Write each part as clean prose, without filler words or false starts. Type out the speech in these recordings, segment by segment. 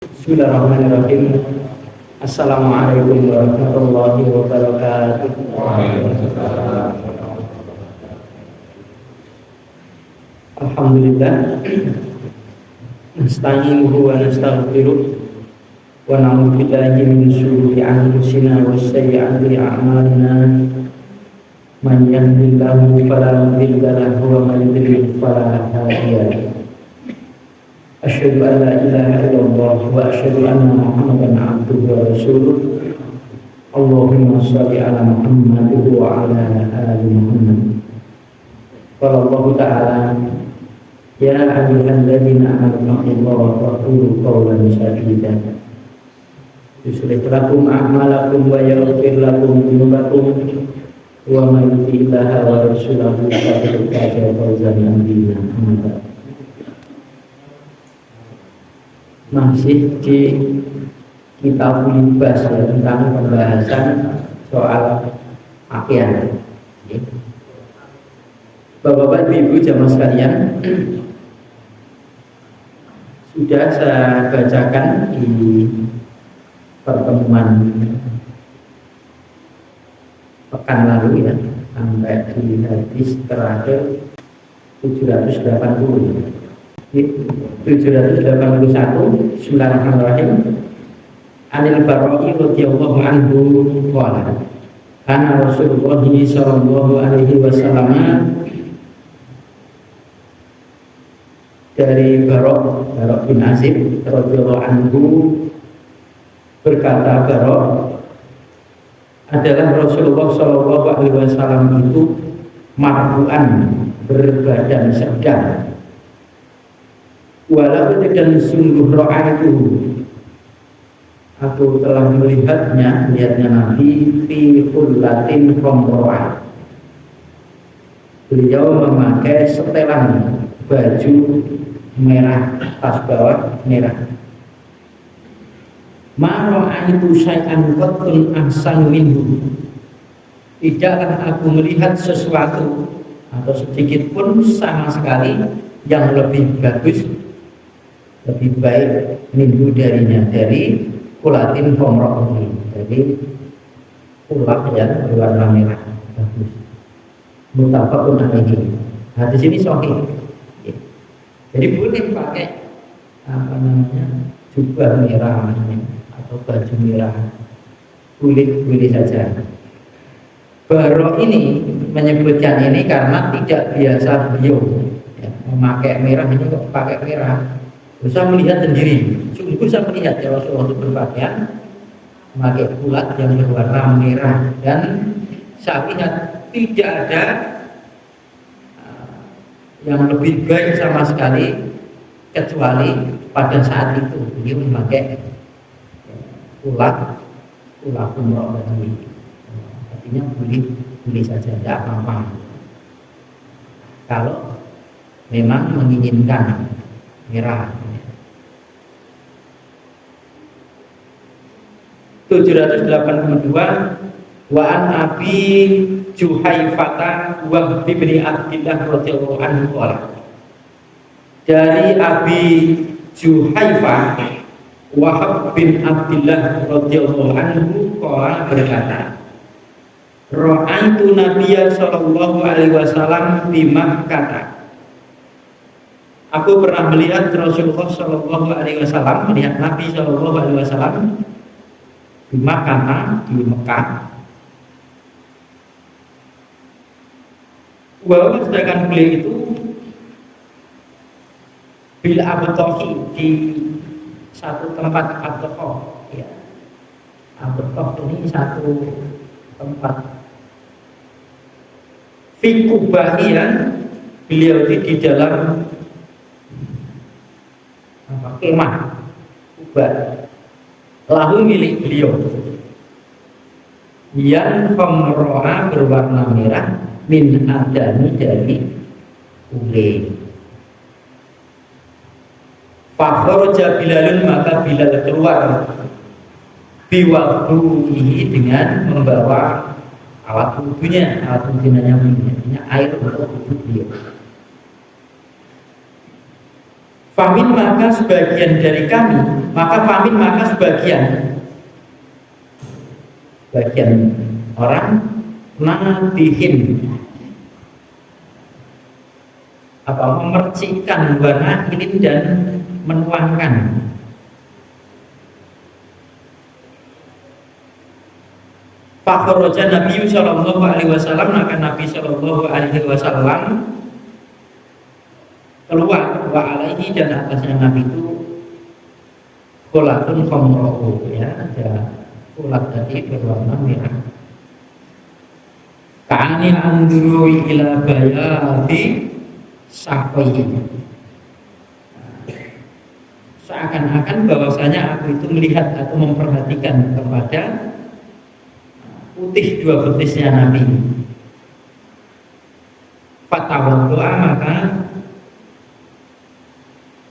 Bismillahirrahmanirrahim. Assalamualaikum warahmatullahi wabarakatuh. Alhamdulillah. Nasta'inuhu wa nastaghfiruh wa na'udzu billahi min shururi anfusina wa sayyi'ati a'malina. Man yahdihillahu fala mudilla lahu wa man yudlil fala hadiya lahu. Asyhadu an la ilaha illallah wa asyhadu anna Muhammadan abduhu wa rasuluh. Allahumma shalli ala Muhammad wa ala ali Muhammad. Qala Allah ta'ala, ya ayyuhalladzina amanu taqullaha wa qulu qawlan sadida. Yuslih lakum a'malakum wa yaghfir lakum dhunubakum wa may yuti'illaha wa rasulahu faqad faza fawzan 'azima. Masih di kitab libas ya, tentang pembahasan soal pakaian. Bapak-bapak, ibu jamaah sekalian, sudah saya bacakan di pertemuan pekan lalu ya, sampai di hadis terakhir 780. 781. Bismillahirrahmanirrahim. Anil Barra'i radhiyallahu anhu qala kana Rasulullah sallallahu alaihi wasallam, dari Barra' bin Azib radhiyallahu anhu berkata, Barra' adalah Rasulullah sallallahu alaihi wasallam itu marfu'an, berbadan sedang. Walau dan sungguh ra'aitu, aku telah melihatnya Nabi fi hullatin khomro'ah. Beliau memakai setelan baju merah, tas bawah merah. Ma ra'aitu syai'an qattun ahsan minhu. Tidaklah aku melihat sesuatu atau sedikit pun sama sekali yang lebih bagus, lebih baik minhu darinya, dari kulatin khomroh ini, dari kulat yang berwarna merah bagus. Muttafaqun alaihi. Hadis ini sahih. Jadi boleh pakai jubah merah atau baju merah, kulit boleh saja. Barra' ini menyebutkan ini karena tidak biasa beliau ya, memakai merah. Ini kok pakai merah. Saya melihat sendiri, sungguh saya melihat ya Rasulullah itu berpakaian memakai kulat yang berwarna merah, dan saya lihat tidak ada yang lebih baik sama sekali kecuali pada saat itu beliau memakai kulat umroh tadi. Artinya boleh saja, tidak apa-apa kalau memang menginginkan merah. 782. Wa an Abi Juhaifata wa ibni Abdillah radhiyallahu anhu qala, dari Abi Juhaifah Wahab bin Abdillah radhiyallahu anhu qala berkata, ra'aitu Nabiyya sallallahu alaihi wasallam di Makkah. Aku pernah melihat Rasulullah sallallahu alaihi wasallam, melihat Nabi sallallahu alaihi wasallam di Makkah, di Mekah. Walaupun sedangkan beliau itu bil abtohi, di satu tempat abtoh ya. Abtoh ini satu tempat. Fi kubahian, beliau itu di dalam kemah kubah, lahu milik beliau, yang khomro'a berwarna merah, min adani, dari kulit. Fakharaja Bilalun, maka Bilal keluar biwadu'ihi, dengan membawa alat wudhunya yang punya air untuk wudhu beliau. Famin maka sebagian dari kami, maka famin maka sebagian orang nadihin memercikkan warna ilin dan menuangkan. Fakharaja Nabi sallallahu alaihi wasallam, maka Nabi sallallahu alaihi wasallam keluar wa alaihi, dan atasnya Nabi itu kolatun komrohu, ya, ada kolat tadi berwarna merah. Ka'ani anduru ila bayati sakoyi, seakan-akan bahwasanya aku itu melihat atau memperhatikan kepada putih dua betisnya Nabi. Fatawaddo'a, maka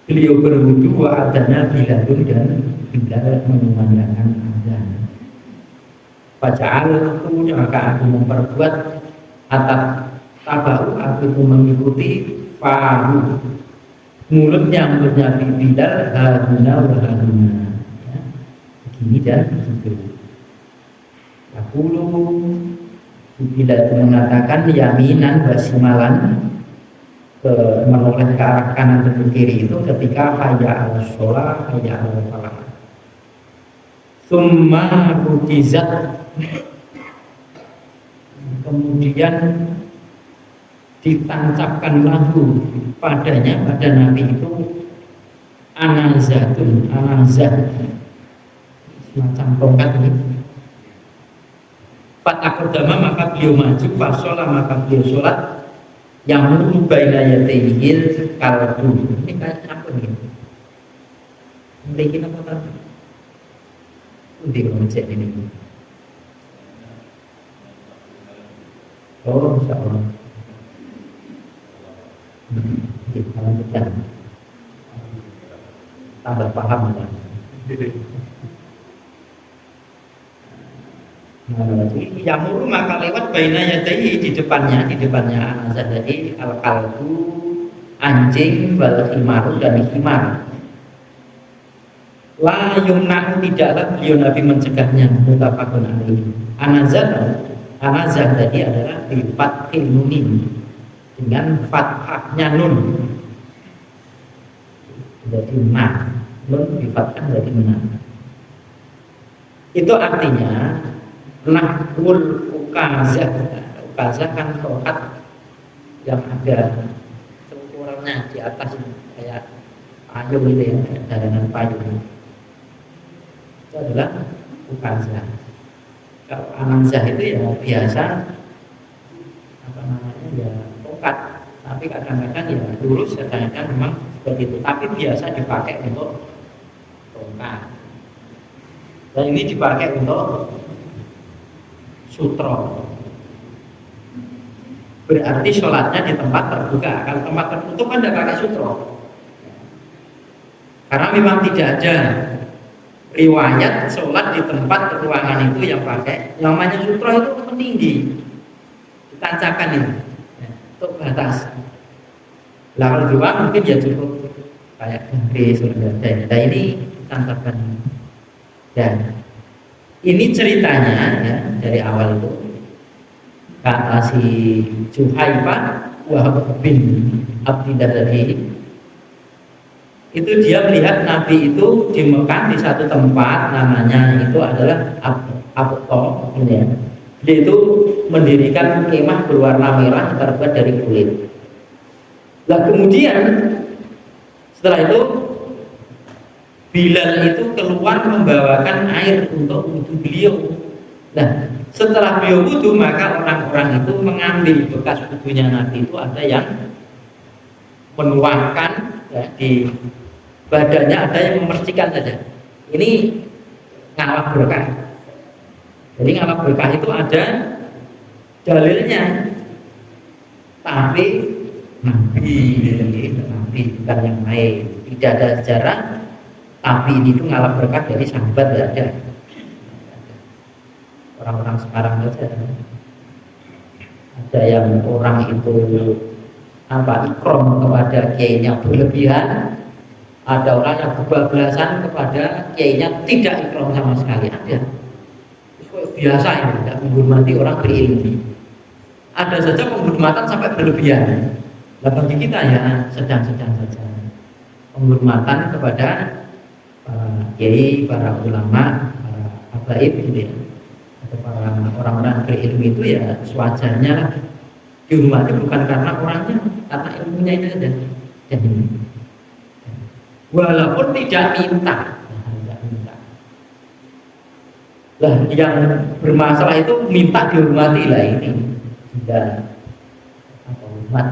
beliau berwudu, wa adana bilalun, dan Bilal mengumandangkan azan. Faja'altu, maka aku memperbuat atat tabahu, aku itu mengikuti fahu, mulutnya Bilal, haruna wa haruna, ya, begini dan begitu. Aku Bilal mengatakan yaminan wasimalan, menoleh ke arah kanan dan ke kiri itu ketika hayya ala sholah, hayya ala falah. Summa rukizat, kemudian ditancapkan lagu padanya, pada Nabi itu anazatun, anazah, semacam tongkat ini. Fatakordama, maka beliau maju, fasolah, maka beliau sholat, yang baina yadayhil kalbu. Ini kayak apa nih? Mungkin apa tadi? Udah ngecek ini. Oh, insyaallah. Kita lanjutkan. Tambah paham ya. Yamuru, maka lewat baina yadayhi, di depannya anazah, jadi al-kalbu, anjing, wal himaru, dan himar. La yumna'u, tidaklah beliau Nabi mencegahnya, mutafaqun alaihi. Anazah tadi adalah bi fathil nunin, dengan fathahnya nun, jadi ma, nun bi fathah jadi ma. Itu artinya nahwul ukazah. Ukazah kan tongkat yang ada ukurannya di atas ini, kayak payung itu ya, darangan payung. Itu adalah ukazah. Kalau anazah itu ya biasa apa namanya ya tongkat, tapi kadang-kadang ya lurus, kadang-kadang memang seperti itu, tapi biasa dipakai untuk tongkat. Dan ini dipakai untuk sutro, berarti sholatnya di tempat terbuka. Kalau tempat tertutup kan tidak pakai sutro, karena memang tidak ada riwayat sholat di tempat ruangan itu yang pakai namanya sutro. Itu peninggi, ditancapkan ini untuk batas. Lah kalau di luar mungkin ya cukup kayak garis, dan ini ditancapkan. Dan ini ceritanya ya, dari awal itu kata si Juhaifah Wahab bin Abdidah tadi, itu dia melihat Nabi itu di Mekah di satu tempat, namanya itu adalah Abto, ya. Dia itu mendirikan kemah berwarna merah terbuat dari kulit. Nah kemudian setelah itu Bilal itu keluar membawakan air untuk wudhu beliau. Nah, setelah beliau wudhu, maka orang-orang itu mengambil bekas wudhunya Nabi itu, ada yang menuangkan ya, di badannya, ada yang memercikan saja. Ini ngalap berkah. Jadi ngalap berkah itu ada dalilnya, tapi Nabi bukan yang lain. Tidak ada sejarah. Tapi ini tuh ngalap berkat dari sahabat, tidak ada. Orang-orang sekarang saja ada yang orang itu ikrom kepada kiainya berlebihan, Ada orang yang kebablasan kepada kiainya, tidak ikram sama sekali, ada. Biasa ini, tidak menghormati orang berilmu. Ada saja penghormatan sampai berlebihan. Nah, bagi kita ya sedang-sedang saja. Penghormatan kepada para kiai, para ulama, para habaib gitu ya. Atau para orang-orang berilmu itu ya sewajarnya lah. Dihormati bukan karena orangnya, karena ilmunya itu saja. Jadi walaupun tidak minta. Lah yang bermasalah itu minta dihormati lah ini. Tidak apa hormat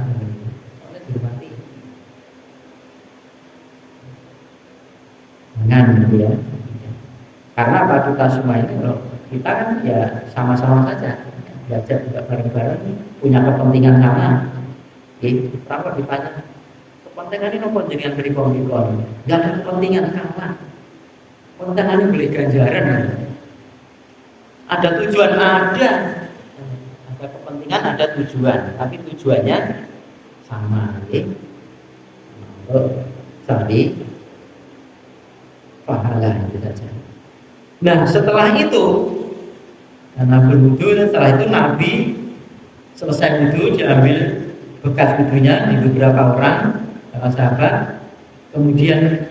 dihormati. Jangan gitu ya. Karena apa, kita semua ini kalau kita kan ya sama-sama saja belajar juga bareng-bareng, punya kepentingan sama. Jadi kenapa ditanya kepentingan ini nopo jenengan beri kon-kon? Enggak ada kepentingan sama. Kepentingan ini beli ganjaran. Ada tujuan, ada kepentingan, ada tujuan, tapi tujuannya sama. Jadi pahala itu saja. Nah setelah itu karena berwudu, setelah itu Nabi selesai wudu, diambil bekas wudunya di beberapa orang para sahabat. Kemudian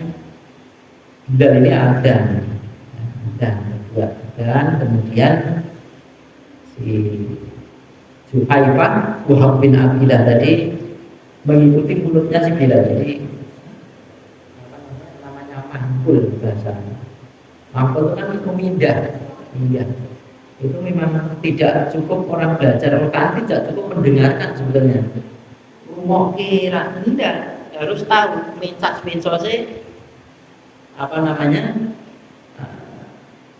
Bilal ini ada dan kemudian si Zuhaifah Wahab bin Abdillah tadi mengikuti mulutnya si Bilal. Jadi namanya mahful bahasa. Mahful itu kan memindah. Itu memang tidak cukup orang belajar Al-Quran, tidak cukup mendengarkan sebetulnya. Mau kira tidak, harus tahu mencas-mencosnya apa namanya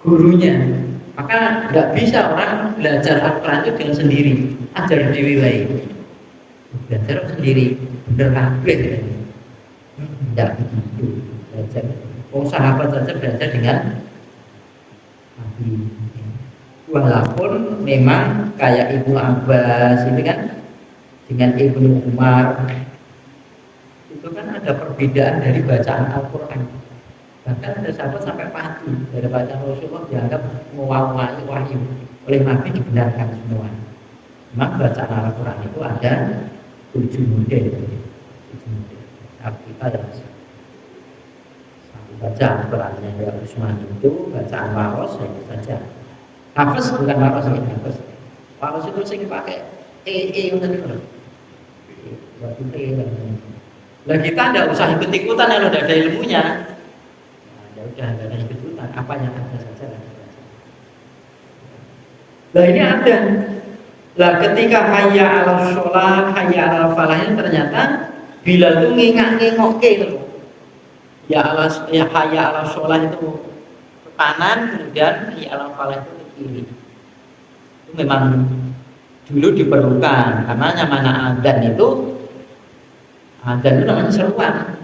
gurunya. Maka nggak bisa orang belajar Al-Quran itu dengan sendiri, ajar dewi wae. Belajar sendiri, bener kabeh. Tidak begitu belajar. Sahabat saja belajar dengan Nabi. Walaupun memang kayak Ibnu Abbas ini kan dengan Ibnu Umar itu kan ada perbedaan dari bacaan Al-Quran. Bahkan ada sahabat sampai mati dari bacaan Rasulullah dianggap mewakili wahyu, oleh Nabi dibenarkan semua. Memang bacaan Al-Quran itu ada 7 model. Tapi kita harus baca Al-Qurannya ya Utsman itu bacaan waros saja. Hafes bukan waros ya, hafes. Waros itu sing pakai ngoten niku. Waktu lah kita tidak usah ikut-ikutan kalau tidak ada ilmunya. Ya udah tidak ada ikut-ikutan, apa yang ada saja. Lah ini ada. Lah ketika hayya 'alas shalah, hayya 'alal falah ternyata Bilal itu ngengak-ngengokke itu. Ya hayya 'alas shalah itu ke kanan, kemudian hayya 'alal falah itu ke kiri. Itu memang dulu diperlukan karena mana adzan itu namanya seruan,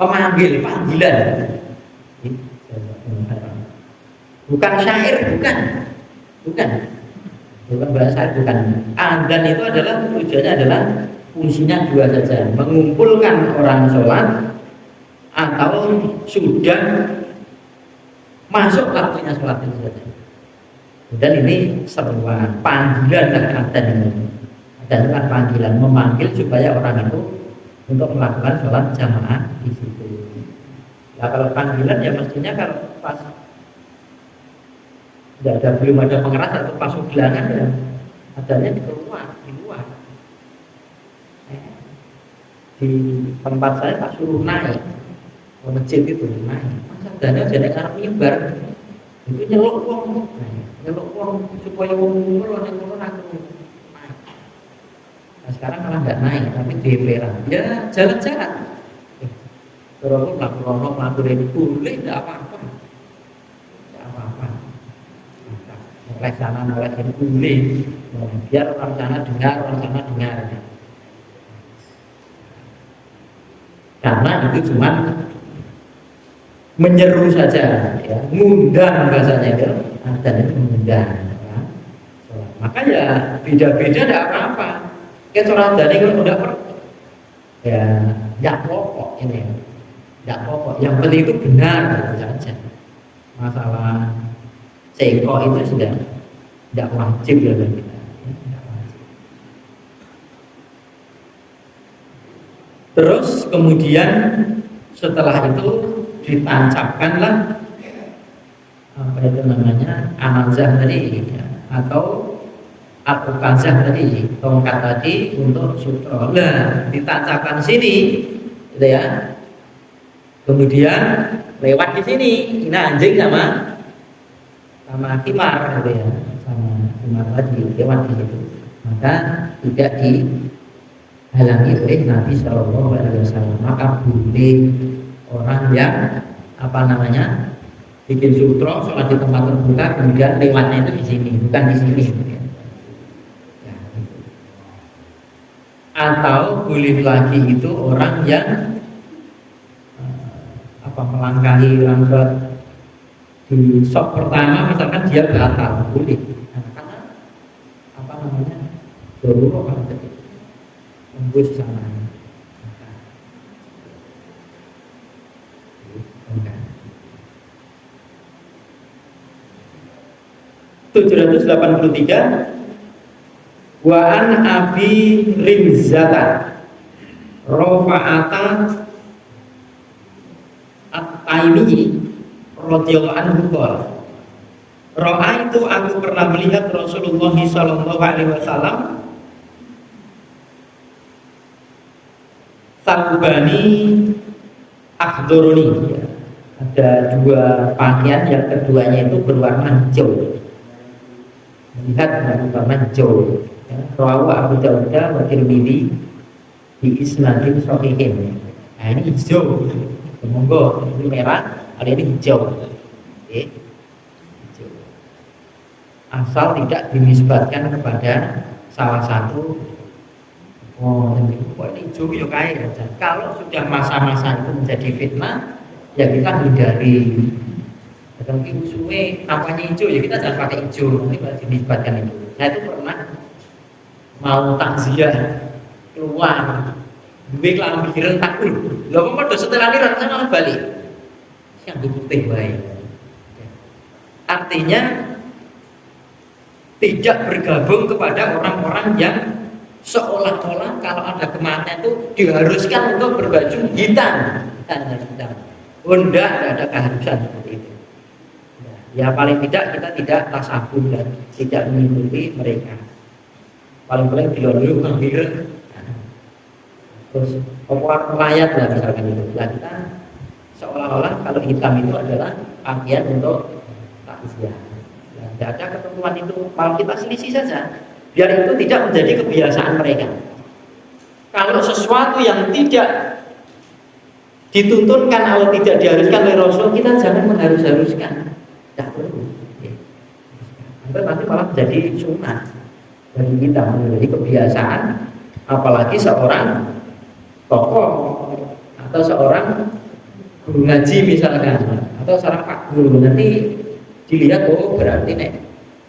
panggilan, bukan syair, bukan bahasa syair, bukan. Adzan itu adalah tujuannya adalah fungsinya 2 saja, mengumpulkan orang sholat atau sudah masuk waktunya sholat itu saja. Dan ini seruan, panggilan adzan itu. Adzan itu kan panggilan, memanggil supaya orang itu untuk melakukan sholat jamaah di situ. Nah kalau panggilan ya mestinya kalau pas belum ada pengeras atau pas ulangan ya adanya di luar. Di tempat saya pas suruh naik ke masjid itu naik. Masa adanya jadi karena menyebar itu nyeluk uang supaya uang ngumpul yang ngumpul aku. Nah, sekarang malah nggak naik, tapi DPR ya jalan-jalan. Terus melakukan itu boleh, tidak apa-apa. Oleh sana, oleh sini boleh. Biar orang sana dengar. Karena itu cuma menyeru saja, ya. Ngundang bahasanya itu, dan itu mengundang. Ya. Maka ya beda-beda tidak apa-apa. Sholat dari kalau udah ya pokok ini tidak pokok. Yang penting itu benar saja. Masalah seko itu sudah tidak wajib ya bagi kita. Tidak wajib. Terus kemudian setelah itu ditancapkanlah apa itu namanya anazah tadi ya, atau al-ukazah tadi, tongkat tadi untuk sutra. Nah, ditancapkan sini, gitu ya. Kemudian lewat di sini, ini anjing sama kimar, gitu ya, sama kimar tadi lewat di situ. Maka tidak dihalangi oleh Nabi Shallallahu Alaihi Wasallam. Maka boleh orang yang apa namanya bikin sutra sholat di tempat terbuka kemudian lewatnya itu di sini, bukan di sini. Atau boleh lagi itu orang yang melangkahi lambat di sok pertama misalkan dia batal boleh karena apa namanya darurat kan jadi tembus sana. 783 wa an abi rimzata rafa'ata at-taimi radhiyallahu anhu qala itu aku pernah melihat Rasulullah sallallahu alaihi wasallam sabani akhduruni ya. Ada dua pakaian yang keduanya itu berwarna hijau. Melihat berwarna hijau. Ya, rawahu Abu Dawud wa Tirmidzi di isnadin shahihin. Nah, ini hijau. Monggo, ini merah, ada ini hijau. Oke. Hijau. Asal tidak dinisbatkan kepada salah satu ini hijau ya kaya. Kalau sudah masa-masa itu menjadi fitnah, ya kita hindari. Kadang usume apanya hijau ya kita jangan pakai hijau, nanti kalau dinisbatkan itu. Saya itu pernah mau takziah keluar, duwe klambi ireng takul. Lha kok padha setelane rasane malah balik. Yang putih bae. Artinya tidak bergabung kepada orang-orang yang seolah-olah kalau ada kematian itu diharuskan untuk berbaju hitam. Tidak ada keharusan seperti itu. Ya paling tidak kita tidak tasabbuh dan tidak mengikuti mereka. Paling-paling dulu ngambil. Terus melayat lah misalkan itu. Nah, kita seolah-olah kalau hitam itu adalah pakaian untuk takziah. Nah, tidak ada ketentuan itu. Kalau kita selisih saja, biar itu tidak menjadi kebiasaan mereka. Kalau sesuatu yang tidak dituntunkan atau tidak diharuskan oleh Rasul, kita jangan mengharus-haruskan. Tidak perlu. Nanti malah menjadi sunnah bagi kita, menjadi kebiasaan. Apalagi seorang tokoh atau seorang guru ngaji misalkan, atau seorang pak guru, nanti dilihat oh berarti nek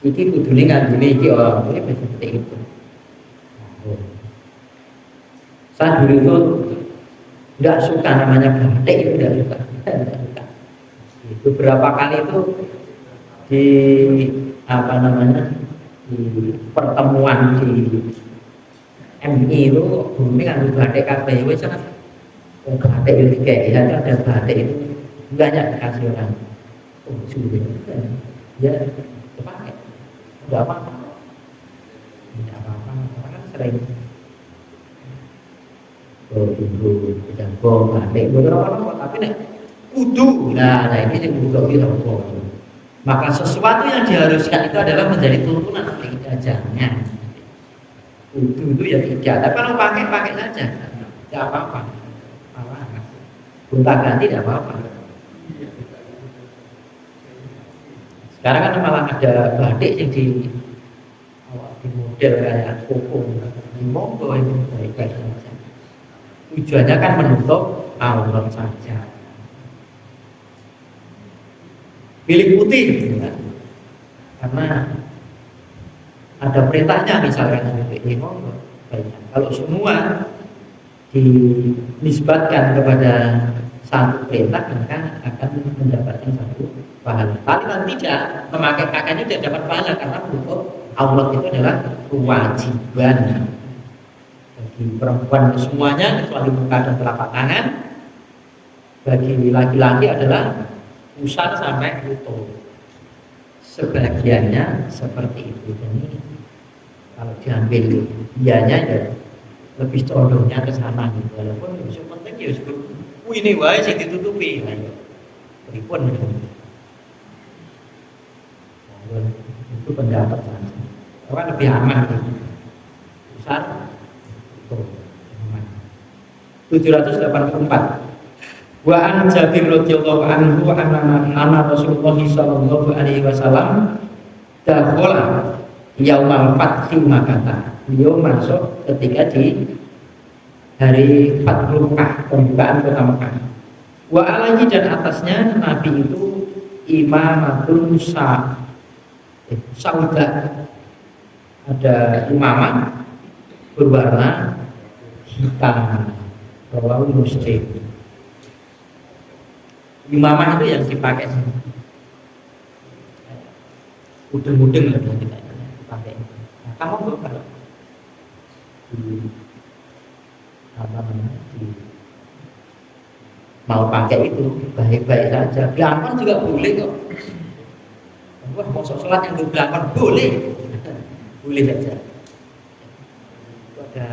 iki kudune ngajine iki orang ini seperti itu. Saya dulu itu tidak suka namanya batik, itu tidak suka. Itu berapa kali itu di apa namanya di pertemuan di MI itu bumi kan batik kabeh wis kan batik itu kayak ada batik itu banyak dikasih orang sulit ya dipakai tidak apa-apa kan sering dulu jago batik beberapa orang tapi nek kudu nah ini yang kudu kita maka sesuatu yang diharuskan itu adalah menjadi tuntunan kita jangan kudu itu ya tidak tapi kalau pakai saja tidak apa-apa gonta ganti tidak apa-apa. Sekarang kan malah ada batik yang di model kayak koko monggo itu baik-baik saja. Tujuannya kan menutup aurat saja. Pilih putih gitu kan? Karena ada perintahnya misalkan ini monggo baik. Kalau semua dinisbatkan kepada satu perintah maka akan mendapatkan satu pahala. Tapi kalau tidak memakai pakaian tidak dapat pahala karena hukum aurat itu adalah kewajiban bagi perempuan semuanya kecuali muka dan telapak tangan. Bagi laki-laki adalah pusar sampai lutut. Sebagiannya seperti itu. Jadi kalau diambil ianya ya lebih condongnya ke sana gitu. Walaupun yang penting ya ini wae sing ditutupi. Ayo. Pripun gitu. Itu pendapat saya. Orang lebih aman gitu. Pusar itu aman. 784. Wa an Jabir radhiyallahu anhu anna Rasulullah sallallahu alaihi wasallam dakhala yaumal fathi Makkah. Beliau masuk ketika di hari Fathul Makkah, pembukaan kota Makkah. Wa alaihi dan atasnya Nabi itu imamatun sauda. Ada imamah berwarna hitam. Rawahu Muslim. Imamah itu yang dipakai mudeng-mudeng lah kita pakai. Nah, kamu kalau mau pakai itu baik-baik saja. Belangkon juga boleh kok. Wah, mau sholat yang belangkon boleh, boleh saja. Itu ada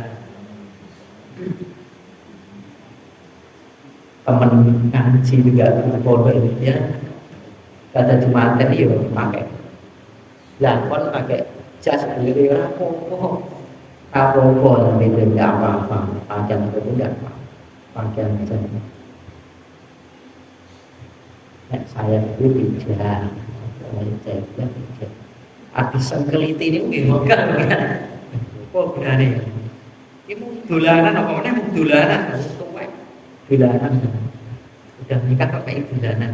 teman ngaji juga pondok ini ya, kata Jumatan ya pakai belangkon, pakai jas sendiri rapopo tapi tidak apa-apa, pakaian itu tidak pakaian saja. Saya itu tidak habis sengkeliti ini mungkin kan kok berani ini dolanan apa mana dolanan bulanan udah nikah kok kayak bulanan.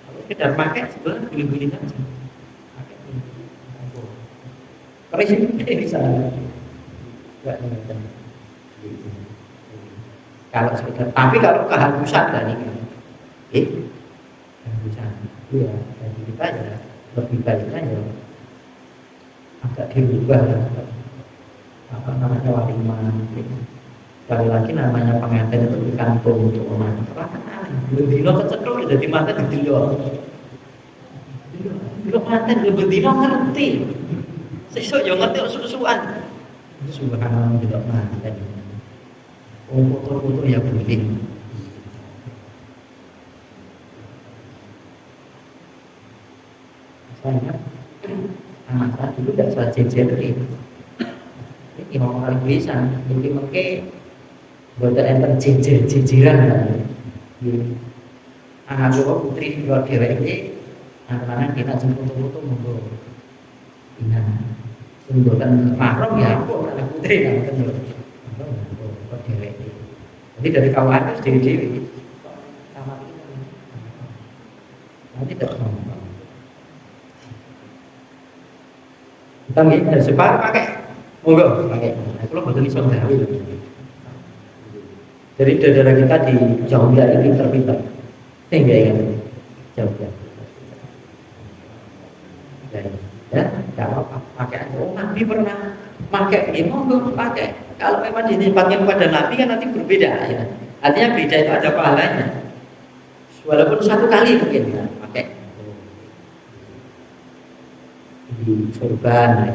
Kalau kita pakai sebenarnya beli-beli saja. Pakai keris ini bisa. Kalau sekedar, tapi kalau keharusan dari keharusan, ya dari kita ya lebih baiknya ya agak dirubah apa namanya walimah. Sekali lagi namanya pengantin itu di kampung untuk orang berdino kecetol jadi mata di dilo manten berdino ngerti sesuk yo ngerti susuan subhanallah tidak manten foto-foto ya boleh. Saya anak saya dulu tidak salah jejer ini orang bisa jadi mungkin buat enter jejer-jejeran kan. Anak dua putri dua dewek ini anak-anak kita jemput-jemput monggo. Ina jemputan mahram ya kok anak putri kan betul. Kok dewek. Jadi dari kawan itu dewi-dewi. Sama kita. Nanti tidak ngomong. Kita nggih separuh pakai monggo pakai. Kalau betul iso gawe. Jadi saudara kita di Jogja ini pintar-pintar, sehingga ya Jogja. Ya, kalau pakai Nabi pernah pakai ini monggo pakai. Kalau memang ditempatkan pada Nabi kan nanti berbeda ya. Artinya beda itu ada pahalanya. Walaupun satu kali mungkin ya, pakai di sorban.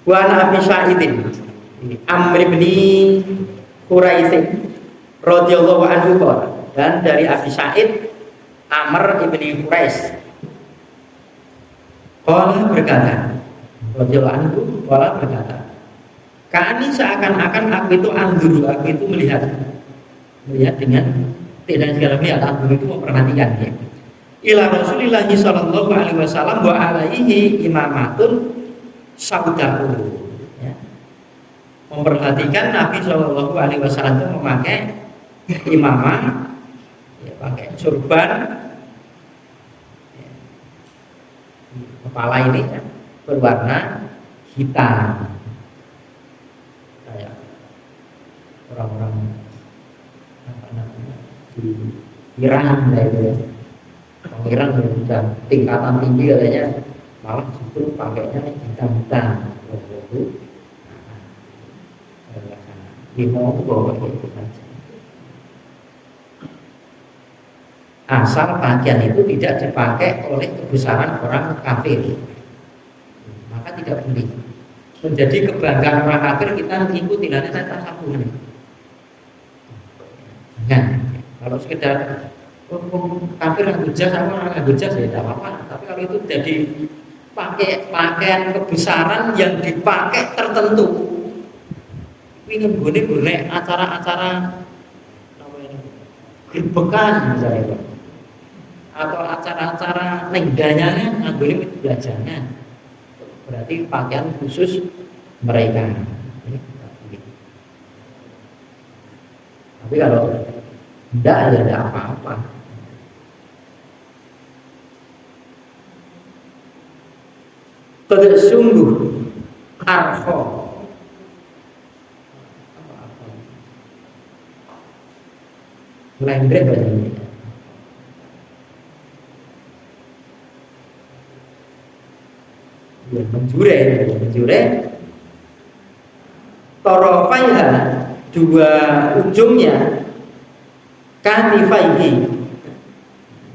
Wa Nabi Sa'idin Amr bin Quraisy radhiyallahu anhu dan dari Abi Sa'id Amr bin Quraisy qala berkata radhiyallahu anhu qala berkata kami seakan-akan aku itu anzuru, aku itu melihat dengan tidak segala melihat, anzuru itu memperhatikan ya. Ila Rasulillah sallallahu alaihi wasallam wa alaihi imamatun saudahu ya. Memperhatikan Nabi Shallallahu Alaihi Wasallam itu memakai imamah ya, pakai surban ya. Kepala ini ya, berwarna hitam kayak orang-orang apa namanya di Iran gitu ya. Orang Iran yang sudah tingkatan tinggi katanya malah justru pakainya hitam-hitam. Di mau bawa itu saja. Asal pakaian itu tidak dipakai oleh kebesaran orang kafir, maka tidak boleh. Menjadi kebanggaan orang kafir kita mengikuti nanti saya tak satu ini. Nah, kalau sekedar kafir yang hujah sama orang yang hujah ya tidak apa-apa. Tapi kalau itu jadi pakaian kebesaran yang dipakai tertentu, ini boleh acara-acara gerbekan misalnya, atau acara-acara negdanya nggak boleh belajarnya. Berarti pakaian khusus mereka. Tapi kalau tidak ya tidak apa-apa. Tidak sungguh arho. Lembrek ini. Ya, menjure. Torofaiha dua ujungnya katifaihi.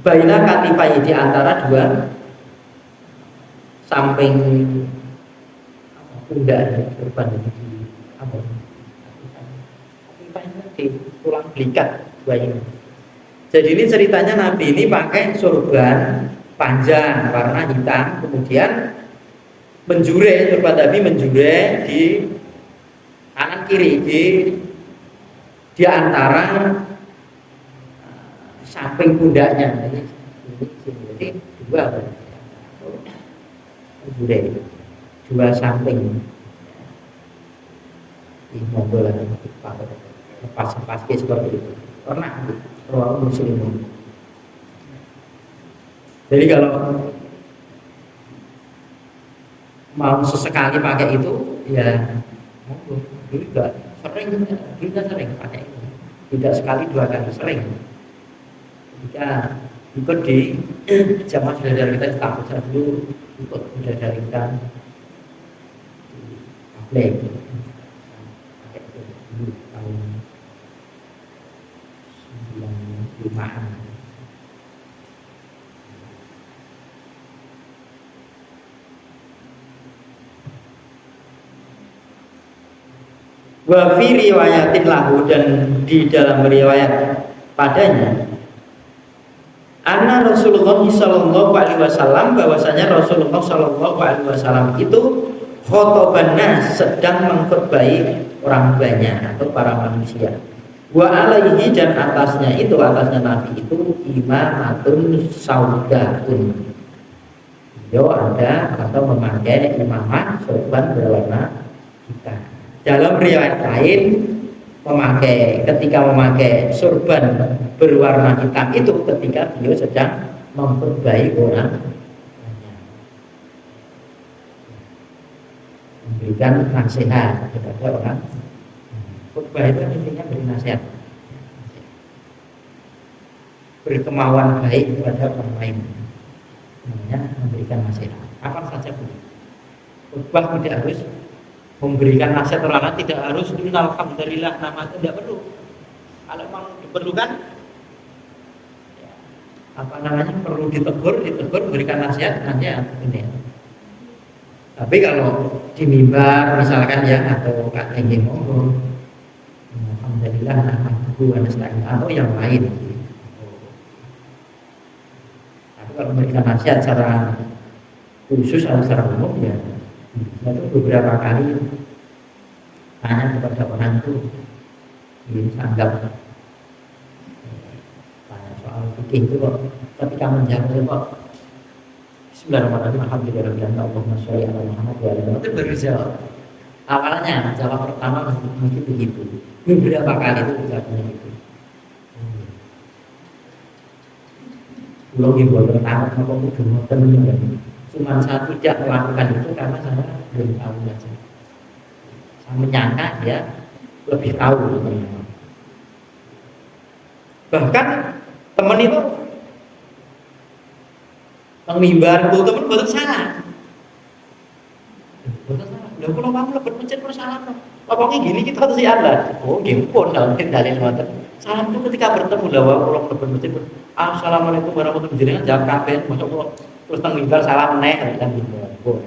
Baina katifaihi di antara dua samping pundak korban di apa? Katifaihi di tulang belikat. Ini. Jadi ini ceritanya Nabi ini pakai sorban panjang warna hitam, kemudian menjure, sorban Nabi menjure di kanan kiri di antara samping pundaknya. Jadi dua menjure, dua samping. Ini mobil pas seperti itu. Pernah orang muslim. Jadi kalau mau sesekali pakai itu ya juga sering pakai itu. Tidak sekali dua kali, sering. Jika ikut di jamaah saudara kita di kampus dulu, ikut saudara kita pakai itu tahun 95-an. Wa fi riwayatin lahu, dan di dalam riwayat padanya anna Rasulullah sallallahu alaihi wasallam, bahwasanya Rasulullah sallallahu alaihi wasallam itu khotobanna, sedang mengkhotbahi orang banyak atau para manusia. Wa alaihi, dan atasnya Nabi itu imamatun saudatun. Beliau ada atau memakai imamah sorban berwarna hitam. Dalam riwayat lain ketika memakai sorban berwarna hitam itu ketika beliau sedang mengkhotbahi orang, memberikan nasihat kepada orang. Khotbah itu intinya beri nasihat, beri kemauan baik kepada orang lain, namanya memberikan nasihat. Apa saja pun khotbah tidak harus memberikan nasihat orang lain, tidak harus alhamdulillah nama itu tidak perlu. Kalau memang diperlukan perlu ditegur berikan nasihat ini. Tapi kalau di mimbar misalkan ya, atau katanya ngomong alhamdulillah nahmaduhu wa nasta'in atau yang lain. Tapi kalau memberikan nasihat secara khusus atau secara umum ya, itu beberapa kali tanya kepada orang itu, ini anggap tanya soal fikih itu kok, ketika menjawab itu kok Bismillahirrahmanirrahim, alhamdulillah, Allahumma sholli ala Muhammad wa ala alihi, itu baru jawab. Awalnya jawab pertama mungkin begitu, beberapa kali itu jawabnya gitu. Belum dibuat pertama, apa itu cuma saya tidak melakukan itu karena saya belum tahu saja. menyangka dia lebih tahu. Bahkan teman itu mengimbar teman betul salah. Betul salah. Lah kalau kamu lebih mencet salah dong. Pokoknya gini kita harus Allah. Oh, gimpun dalam dalil ngoten. Salam itu ketika bertemu lah kalau lebih mencet. Assalamualaikum warahmatullahi wabarakatuh. Jawab kabeh masuk terus teng mimbar salam neh kan mimbar. Oh.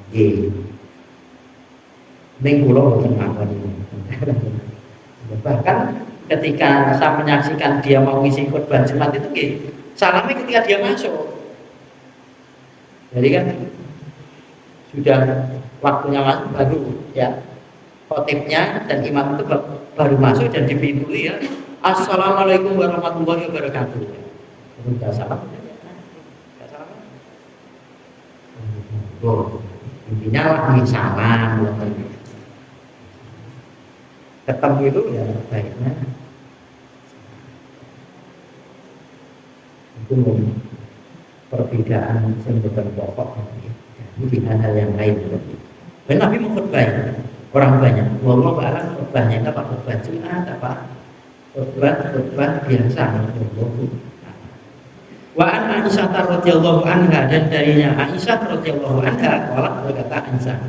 Nggih. Ning kula mboten ngakoni. Bahkan ketika saya menyaksikan dia mau ngisi khutbah Jumat itu nggih, salamnya ketika dia masuk. Jadi kan sudah waktunya masuk baru ya khotibnya dan imam itu baru masuk dan di pintu ya Assalamualaikum warahmatullahi wabarakatuh. Sudah salam. Oh, intinya lagi salam. Ketemu itu ya baiknya itu perbedaan yang bukan pokok ini hal yang lain. Dan Nabi mau khutbah orang banyak. Wallahu a'lam khutbahnya apa khutbah Jumat apa khutbah biasa. Wa an Aisyah radhiyallahu anha dan darinya Aisyah radhiyallahu anha qalat berkata Aisyah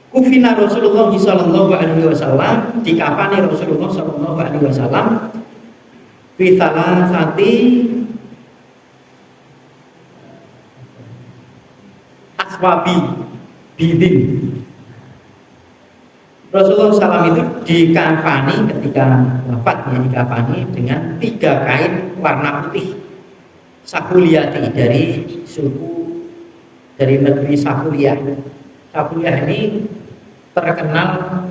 Kufina Rasulullah sallallahu alaihi wasallam dikafani Rasulullah sallallahu alaihi wasallam fi salasati aswabi bidin. Rasulullah SAW itu dikafani ketika wafat ya dikafani dengan 3 kain warna putih Sahuliyati dari suku dari negeri Sahuliyah. Sahuliyah ini terkenal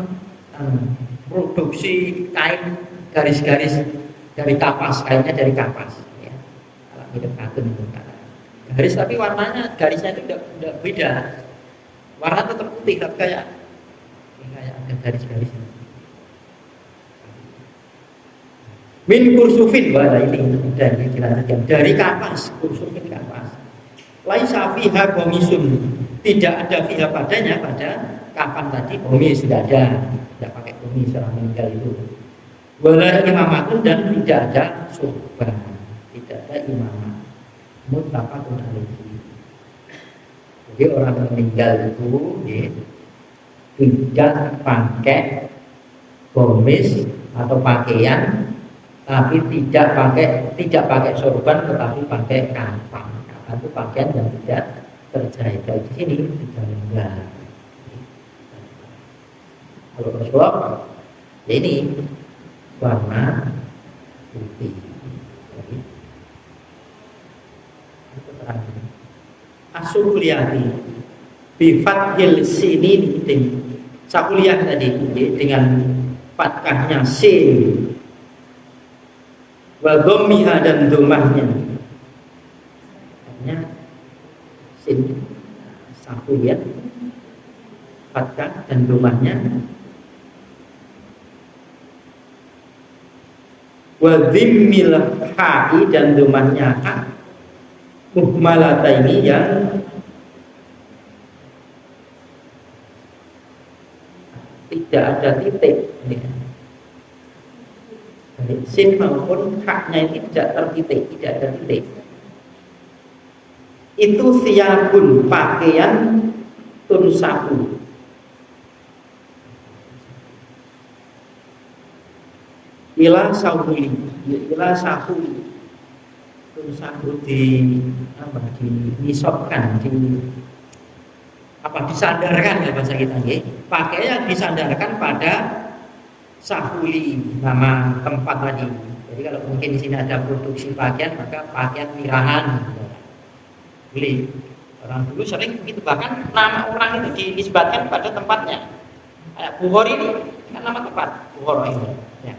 produksi kain garis-garis dari kapas, kainnya dari kapas ya. Kalau hidup katun itu garis tapi warnanya garisnya itu tidak beda, warna tetap putih tapi kayak ada garis-garis. Min kursufin, wah ini dari kapas, kursufin kapas. Laisa fiha komisun, tidak ada fiha padanya pada kapan tadi komis tidak ada, tidak pakai komis orang meninggal itu. Wala imamatun dan tidak ada suhbah, tidak ada imamah. Muttafaqun alaihi. Jadi orang meninggal itu ya, tidak pakai komis atau pakaian, tapi tidak pakai sorban, tetapi pakai kafan. Kafan itu pakaian yang tidak terjahit. Di sini tidak meninggal. Kalau Rasulullah, ya ini warna putih. Asuliyati bifathil sinin sakuliyah tadi dengan fathahnya sin wa dhammiha dan dhammahnya artinya sin sakuliyah fathah dan dhammahnya wa dhimmil ha'i dan dhammahnya ha muhmalataini yang tidak ada titik ya. Sin maupun haknya ini tidak tertitik, tidak ada titik. Itu siyabun pakaian tunsaku ila sahuli ila sahuli tunsaku di apa dinisabkan disandarkan ya bahasa kita ya. Pakaian disandarkan pada sahuli nama tempat tadi. Jadi kalau mungkin di sini ada produksi pakaian maka pakaian mirahan. Beli orang dulu sering begitu, bahkan nama orang itu dinisbatkan pada tempatnya. Kayak Bukhari ini kan nama tempat Bukhari ini. Ya.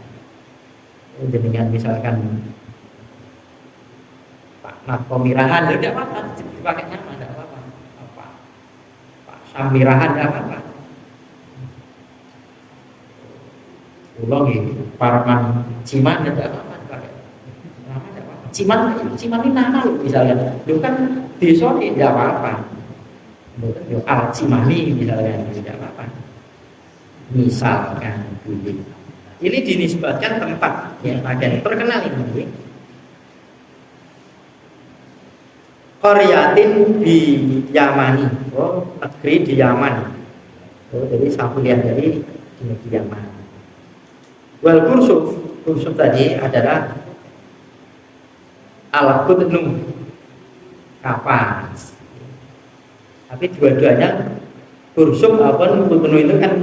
Jadi kan misalkan Pak Mirahan tidak apa-apa dipakai nama tidak apa-apa. Samirahan tidak apa-apa. Ulang gitu, Parman Ciman tidak apa-apa dipakai. Nama tidak apa-apa. Ciman ini nama loh misalnya. Lu kan desa tidak apa-apa. Yo Al-Cimani misalnya tidak apa-apa. Misalkan dulu. Ini dinisbatkan tempat ya pakaian terkenal ini. Qaryatin di Yamani, negeri di Yaman. Jadi sahulian dari negeri Yaman. Wal kursuf tadi adalah al-qutnu, kapas. Tapi dua-duanya kursuf maupun qutnu itu kan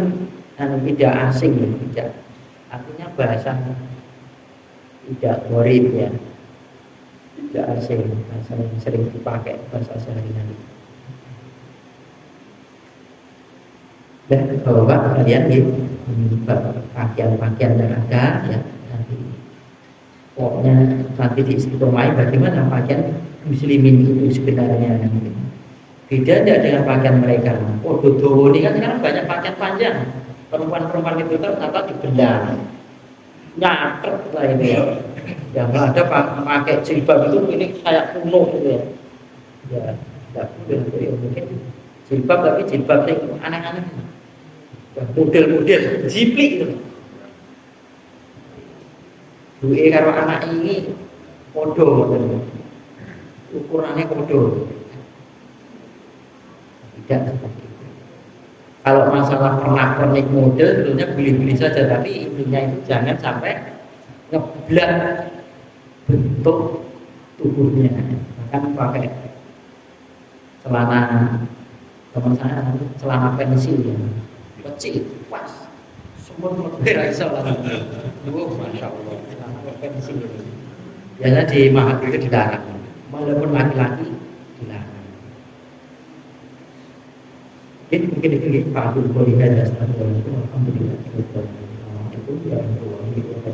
tidak asing, tidak. Artinya bahasa tidak gharib ya. Tidak asing, bahasa yang sering dipakai bahasa sehari-hari. Dan bawa kalian di pakaian-pakaian yang ada ya nanti pokoknya nanti di istiqomah bagaimana pakaian muslimin itu sebenarnya beda tidak dengan pakaian mereka. Oh dodo ini kan sekarang banyak pakaian panjang, perempuan-perempuan itu ternyata dibelah nyatet lah ini ya. Yang ada pakai jilbab itu ini kayak kuno gitu ya. Ya, tidak mungkin jilbab tapi jilbab yang aneh-aneh. Model-model jiplik itu. Duwe karo anak ini podo ukurannya podo. Tidak seperti itu. Kalau masalah pernak-pernik model tentunya beli-beli saja, tapi intinya itu jangan sampai ngeblak bentuk tubuhnya. Bahkan pakai celana teman saya celana pensil ya. Kecil, pas semua berbeda salah. Masya Allah, celana pensil. Biasanya di mahal itu dilarang, walaupun laki-laki dilarang. Mungkin itu Pak Abdul Qadir dan Alhamdulillah itu yang